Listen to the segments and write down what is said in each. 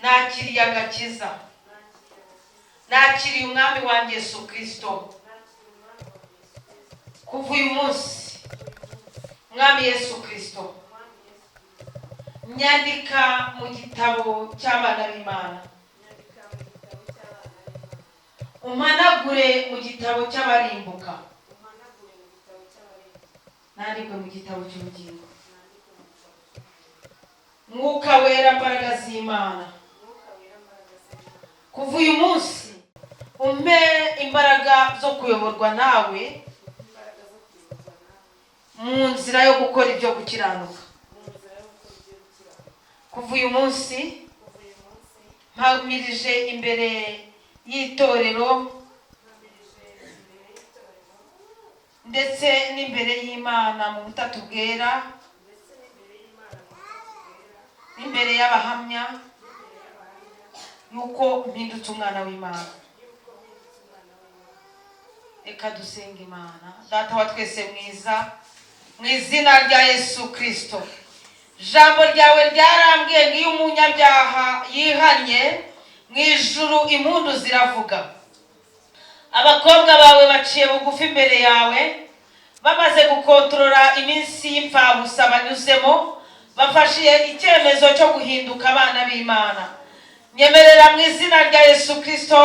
nakiriye agakiza, nakiriye umwami wanjye Yesu Kristo. Kuva uyu munsi umwami Yesu Kristo nyandika mu gitabo cy'abana b'Imana, umpanagure mu gitabo cy'abarimbuka, nandikwe mu gitabo cy'ubugingo. Mwuka wera, mbaraga z'Imana, kuva uyu munsi umpe imbaraga zo kuyoborwa nawe mu nzira yo gukora ibyo gukiranuka. Kuva uyu munsi mpamirije imbere y'itorero ndetse n'imbere y'Imana mu butatu bwera, n'imbere y'abahamya yuko mpindutse umwana w'Imana. Reka dusenga Imana. Data wa twese mwiza, mu izina rya Yesu Kristo, ijambo ryawe ryarambwiye ngo iyo umunyabyaha yihanye mu ijuru impundu ziravuga. Abakobwa bawe baciye bugufi imbere yawe, bamaze gukontorora iminsi y'imfabusa banyuzemo, bafashiye icyemezo cyo guhinduka abana b'Imana. Nyemerera mu izina rya Yesu Kristo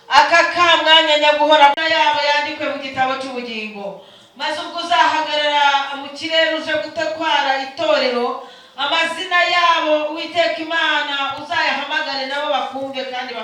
aka kamwanya nyaguhora yabo yandikwe mu gitabo cy'ubugingo, maze ubwo uzahagarara mu kirere uje gutwara itorero, amazina yabo Uwiteka Imana uzayahamagare nabo bakumve kandi